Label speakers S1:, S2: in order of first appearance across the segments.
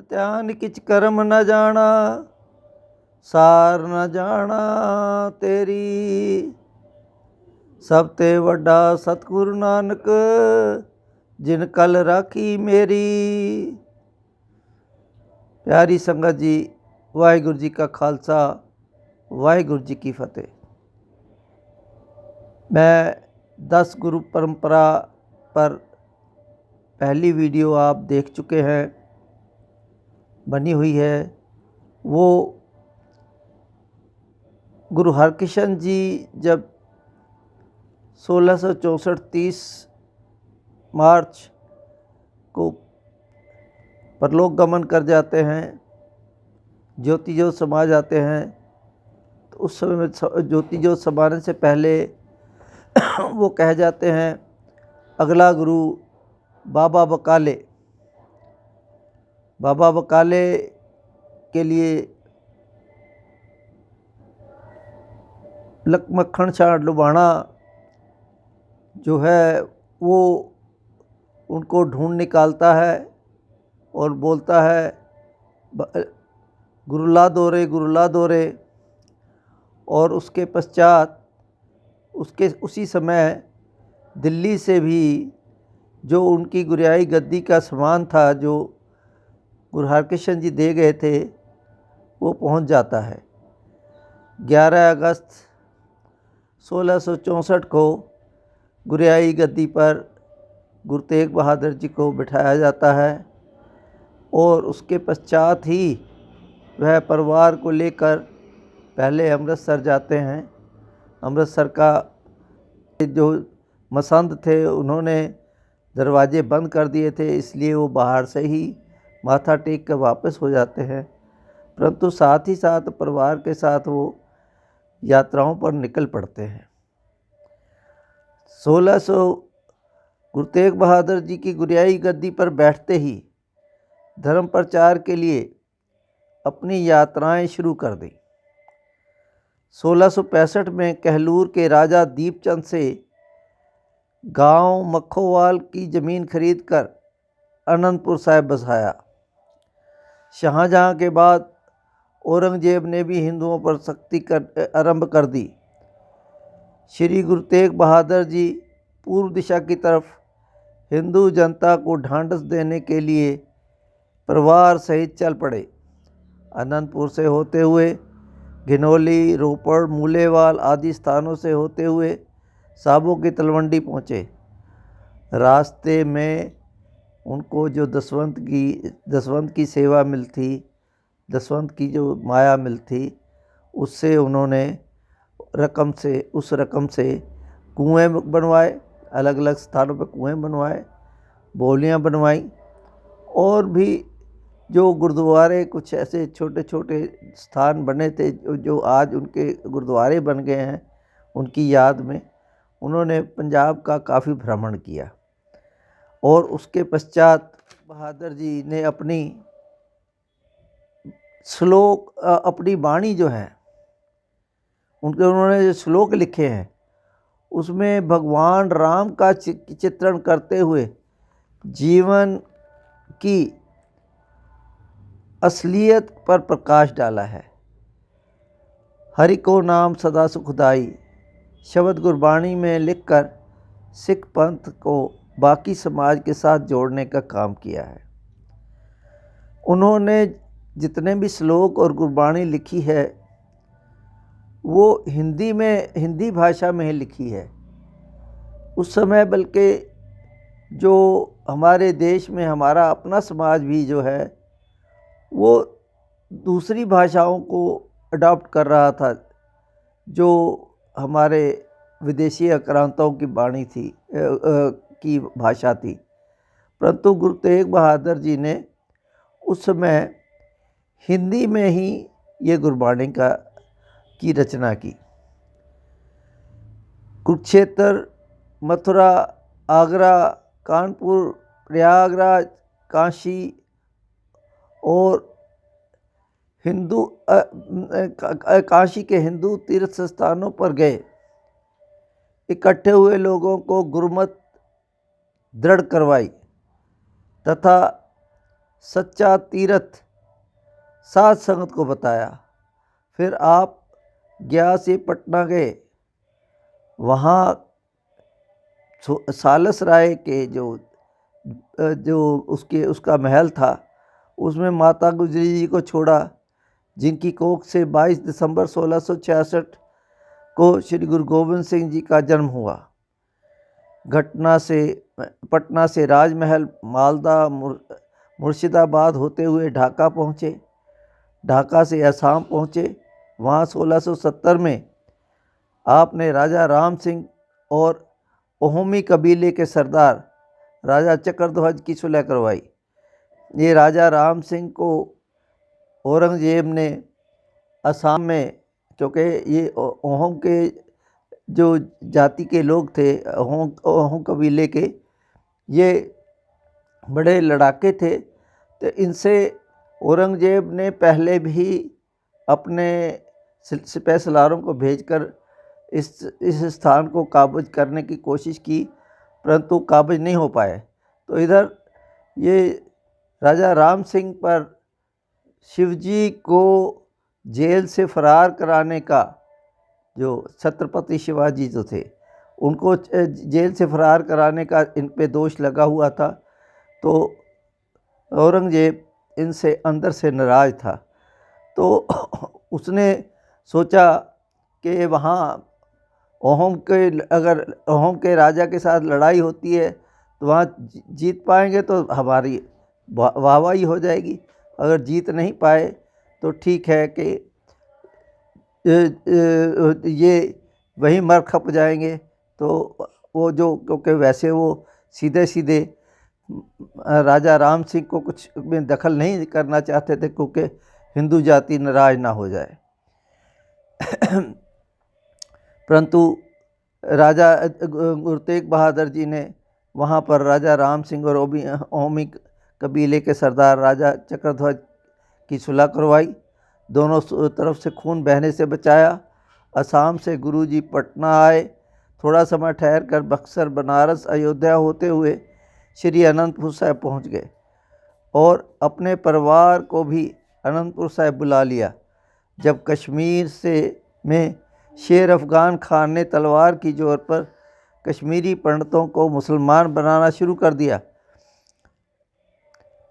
S1: ध्यान किच कर्म न जाना, सार न जाना तेरी। सब ते वड्डा सतगुरु नानक, जिन कल राखी मेरी। प्यारी संगत जी, वाहिगुरु जी का खालसा, वाहिगुरु जी की फतेह। मैं 10 गुरु परंपरा पर पहली वीडियो आप देख चुके हैं, बनी हुई है। वो गुरु हरकृष्ण जी जब 1664 30 मार्च को परलोक गमन कर जाते हैं, ज्योति ज्योत समा जाते हैं, तो उस समय में ज्योति ज्योत समाने से पहले वो कह जाते हैं, अगला गुरु बाबा बकाले। बाबा बकाले के लिए मक्खन शाह लुबाना जो है वो उनको ढूंढ निकालता है और बोलता है, गुरुला दोरे गुरुला दोरे। और उसके पश्चात उसी समय दिल्ली से भी जो उनकी गुरियाई गद्दी का सामान था जो गुरु हरकृष्ण जी दे गए थे, वो पहुंच जाता है। 11 अगस्त 1664 को गुरियाई गद्दी पर गुरु तेग बहादुर जी को बिठाया जाता है और उसके पश्चात ही वह परिवार को लेकर पहले अमृतसर जाते हैं। अमृतसर का जो मसंद थे उन्होंने दरवाजे बंद कर दिए थे, इसलिए वो बाहर से ही माथा टेक कर वापस हो जाते हैं, परंतु साथ ही साथ परिवार के साथ वो यात्राओं पर निकल पड़ते हैं। 1600 गुरु तेग बहादुर जी की गुरियाई गद्दी पर बैठते ही धर्म प्रचार के लिए अपनी यात्राएं शुरू कर दी। 1665 में कहलूर के राजा दीपचंद से गांव मखोवाल की ज़मीन खरीदकर आनंदपुर साहिब बसाया। शाहजहां के बाद औरंगजेब ने भी हिंदुओं पर सख्ती आरंभ कर दी। श्री गुरु तेग बहादुर जी पूर्व दिशा की तरफ हिंदू जनता को ढांढस देने के लिए परिवार सहित चल पड़े। आनंदपुर से होते हुए घिनौली, रोपड़, मूलेवाल आदि स्थानों से होते हुए साबो की तलवंडी पहुँचे। रास्ते में उनको जो दसवंत की सेवा मिलती, दसवंत की जो माया मिलती, उससे उन्होंने उस रकम से कुएं बनवाए, अलग अलग स्थानों पर कुएं बनवाए, बोलियां बनवाई और भी जो गुरुद्वारे कुछ ऐसे छोटे छोटे स्थान बने थे जो आज उनके गुरुद्वारे बन गए हैं, उनकी याद में उन्होंने पंजाब का काफ़ी भ्रमण किया। और उसके पश्चात बहादुर जी ने अपनी वाणी जो है उन्होंने जो श्लोक लिखे हैं उसमें भगवान राम का चित्रण करते हुए जीवन की असलियत पर प्रकाश डाला है। हरि को नाम सदा सुखदाई शब्द गुरबाणी में लिखकर सिख पंथ को बाकी समाज के साथ जोड़ने का काम किया है। उन्होंने जितने भी श्लोक और गुरबाणी लिखी है वो हिंदी भाषा में ही लिखी है। उस समय बल्कि जो हमारे देश में हमारा अपना समाज भी जो है वो दूसरी भाषाओं को अडॉप्ट कर रहा था, जो हमारे विदेशी आक्रांताओं की वाणी थी की भाषा थी। परंतु गुरु तेग बहादुर जी ने उस समय हिंदी में ही ये गुरबाणी की रचना की। कुरुक्षेत्र, मथुरा, आगरा, कानपुर, प्रयागराज, काशी और काशी के हिंदू तीर्थ स्थानों पर गए इकट्ठे हुए लोगों को गुरुमत दृढ़ करवाई तथा सच्चा तीर्थ साध संगत को बताया। फिर आप गया से पटना गए। वहाँ सालस राय के जो उसका महल था, उसमें माता गुजरी जी को छोड़ा, जिनकी कोख से 22 दिसंबर 1666 को श्री गुरु गोविंद सिंह जी का जन्म हुआ। पटना से राजमहल, मालदा, मुर्शिदाबाद होते हुए ढाका पहुँचे। ढाका से असम पहुँचे। वहाँ 1670 में आपने राजा राम सिंह और ओहमी कबीले के सरदार राजा चक्रध्वज की सुलह करवाई। ये राजा राम सिंह को औरंगजेब ने असम में, क्योंकि ये ओहम के जो जाति के लोग थे, ओहम कबीले के, ये बड़े लड़ाके थे, तो इनसे औरंगजेब ने पहले भी अपने सिपह सलारों को भेजकर इस स्थान को काबज करने की कोशिश की, परंतु काबज नहीं हो पाए। तो इधर ये राजा राम सिंह पर शिवजी को जेल से फरार कराने का, जो छत्रपति शिवाजी जो थे, उनको जेल से फरार कराने का इन पे दोष लगा हुआ था। तो औरंगजेब इनसे अंदर से नाराज़ था। तो उसने सोचा कि वहाँ अगर ओहम के राजा के साथ लड़ाई होती है तो वहाँ जीत पाएंगे तो हमारी वाहवाही हो जाएगी, अगर जीत नहीं पाए तो ठीक है कि ये वहीं मर खप जाएंगे। तो वो क्योंकि वैसे वो सीधे सीधे राजा राम सिंह को कुछ में दखल नहीं करना चाहते थे, क्योंकि हिंदू जाति नाराज ना हो जाए। परंतु राजा गुरु तेग बहादुर जी ने वहाँ पर राजा राम सिंह और ओहमी कबीले के सरदार राजा चक्रध्वज की सुलह करवाई। दोनों तरफ से खून बहने से बचाया। असम से गुरुजी पटना आए। थोड़ा समय ठहर कर बक्सर, बनारस, अयोध्या होते हुए श्री अनंतपुर साहिब पहुँच गए और अपने परिवार को भी अनंतपुर साहिब बुला लिया। जब कश्मीर में शेर अफ़गान खान ने तलवार की जोर पर कश्मीरी पंडितों को मुसलमान बनाना शुरू कर दिया,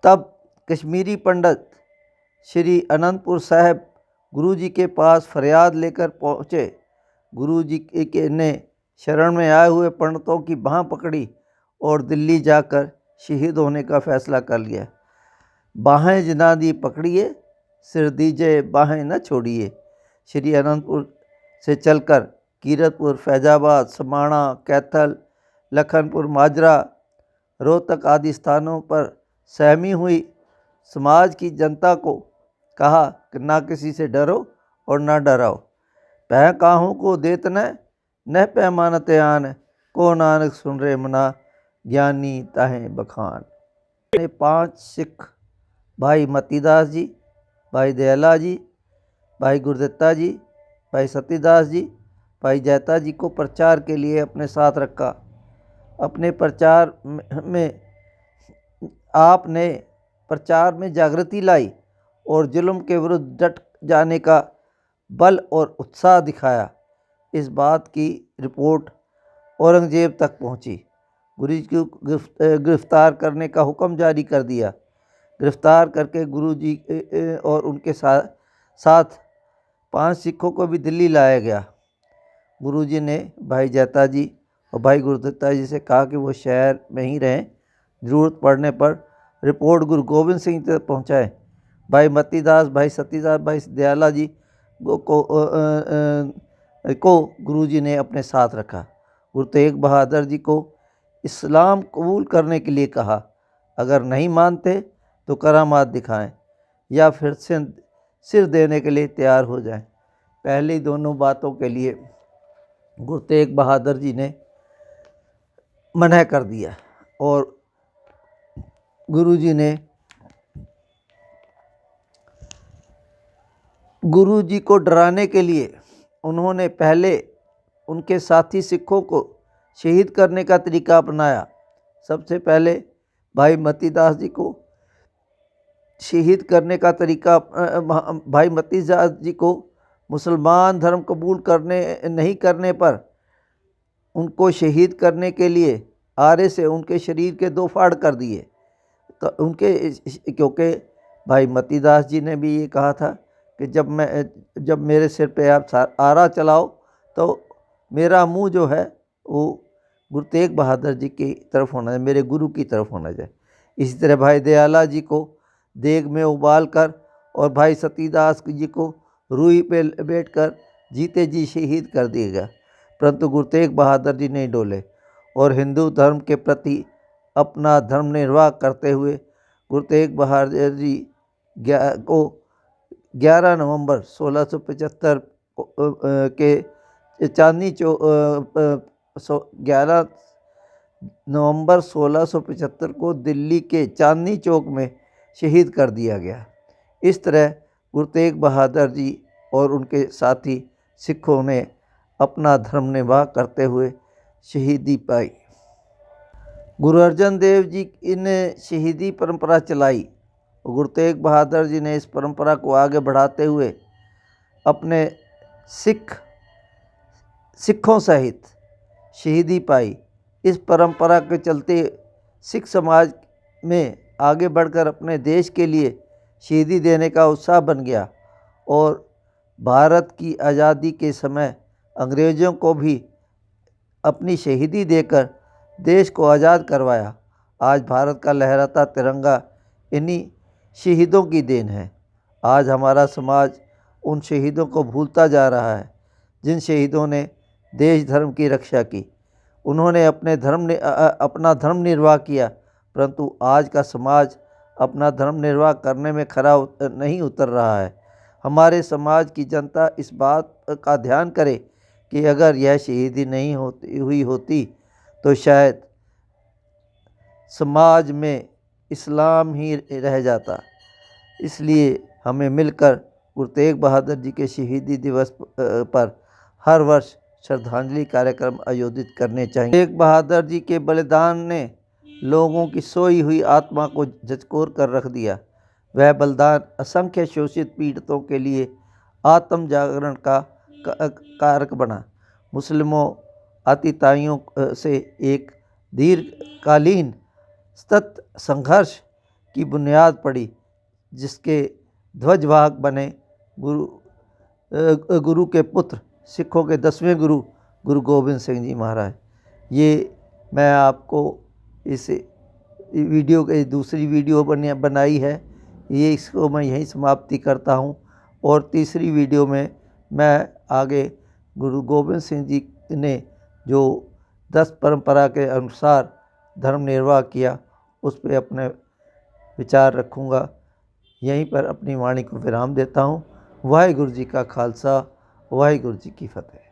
S1: तब कश्मीरी पंडित श्री अनंतपुर साहिब गुरुजी के पास फरियाद लेकर पहुँचे। गुरुजी ने शरण में आए हुए पंडितों की बाँह पकड़ी और दिल्ली जाकर शहीद होने का फैसला कर लिया। बाहें जिनादी पकड़िए, सिर दीजिए बाहें न छोड़िए। श्री अनंतपुर से चलकर कीरतपुर, फैजाबाद, समाणा, कैथल, लखनपुर, माजरा, रोहतक आदि स्थानों पर सहमी हुई समाज की जनता को कहा कि ना किसी से डरो और ना डराओ। पह काहू को देत न पैमानते आन, को नानक सुन रे मना, ज्ञानी ताहें बखान। 5 सिख भाई मतीदास जी, भाई दयाला जी, भाई गुरदत्ता जी, भाई सतीदास जी, भाई जैता जी को प्रचार के लिए अपने साथ रखा। अपने प्रचार में आपने प्रचार में जागृति लाई और जुल्म के विरुद्ध डट जाने का बल और उत्साह दिखाया। इस बात की रिपोर्ट औरंगजेब तक पहुंची। गुरुजी को गिरफ्तार करने का हुक्म जारी कर दिया। गिरफ्तार करके गुरुजी और उनके साथ 5 सिखों को भी दिल्ली लाया गया। गुरुजी ने भाई जैता जी और भाई गुरदत्ता जी से कहा कि वो शहर में ही रहें, ज़रूरत पड़ने पर रिपोर्ट गुरु गोविंद सिंह तक पहुँचाएँ। भाई मतीदास, भाई सतीदास, भाई दयाला जी को गुरुजी ने अपने साथ रखा। गुरु तेग बहादुर जी को इस्लाम कबूल करने के लिए कहा। अगर नहीं मानते तो करामात दिखाएं या फिर सिर देने के लिए तैयार हो जाएं। पहली दोनों बातों के लिए गुरु तेग बहादुर जी ने मना कर दिया और गुरुजी ने गुरुजी को डराने के लिए उन्होंने पहले उनके साथी सिखों को शहीद करने का तरीका अपनाया। सबसे पहले भाई मतीदास जी को शहीद करने का तरीका भाई मतीदास जी को मुसलमान धर्म कबूल करने नहीं करने पर उनको शहीद करने के लिए आरे से उनके शरीर के 2 फाड़ कर दिए। तो क्योंकि भाई मतीदास जी ने भी ये कहा था कि जब मेरे सिर पे आप आरा चलाओ तो मेरा मुंह जो है वो गुरु तेग बहादुर जी की तरफ होना चाहिए, मेरे गुरु की तरफ होना चाहिए। इसी तरह भाई दयाला जी को देग में उबाल कर और भाई सतीदास जी को रूई पे बैठ कर जीते जी शहीद कर दिया गया, परंतु गुरु तेग बहादुर जी नहीं डोले और हिंदू धर्म के प्रति अपना धर्म निर्वाह करते हुए गुरु तेग बहादुर जी को 11 नवंबर 1675 के चांदनी चौक 11 नवंबर 1675 को दिल्ली के चांदनी चौक में शहीद कर दिया गया। इस तरह गुरु तेग बहादुर जी और उनके साथी सिखों ने अपना धर्म निर्वाह करते हुए शहीदी पाई। गुरु अर्जन देव जी ने शहीदी परंपरा चलाई। गुरु तेग बहादुर जी ने इस परंपरा को आगे बढ़ाते हुए अपने सिखों सहित शहीदी पाई। इस परंपरा के चलते सिख समाज में आगे बढ़कर अपने देश के लिए शहीदी देने का उत्साह बन गया और भारत की आज़ादी के समय अंग्रेज़ों को भी अपनी शहीदी देकर देश को आज़ाद करवाया। आज भारत का लहराता तिरंगा इन्हीं शहीदों की देन है। आज हमारा समाज उन शहीदों को भूलता जा रहा है जिन शहीदों ने देश धर्म की रक्षा की। उन्होंने अपना धर्म निर्वाह किया, परंतु आज का समाज अपना धर्म निर्वाह करने में खरा नहीं उतर रहा है। हमारे समाज की जनता इस बात का ध्यान करे कि अगर यह शहीदी नहीं हुई होती तो शायद समाज में इस्लाम ही रह जाता। इसलिए हमें मिलकर गुरु तेग बहादुर जी के शहीदी दिवस पर हर वर्ष श्रद्धांजलि कार्यक्रम आयोजित करने चाहिए। तेग बहादुर जी के बलिदान ने लोगों की सोई हुई आत्मा को झकझोर कर रख दिया। वह बलिदान असंख्य शोषित पीड़ितों के लिए आत्म जागरण का कारक बना। मुस्लिमों आतिताइयों से एक दीर्घकालीन सतत संघर्ष की बुनियाद पड़ी, जिसके ध्वजवाहक बने गुरु के पुत्र सिखों के 10वें गुरु गुरु गोबिंद सिंह जी महाराज। ये मैं आपको इस वीडियो के दूसरी वीडियो बनाई है, ये इसको मैं यहीं समाप्ति करता हूँ और तीसरी वीडियो में मैं आगे गुरु गोबिंद सिंह जी ने जो 10 परंपरा के अनुसार धर्म निर्वाह किया उस पर अपने विचार रखूँगा। यहीं पर अपनी वाणी को विराम देता हूँ। वाहिगुरु जी का खालसा, वाहिगुरु जी की फतेह।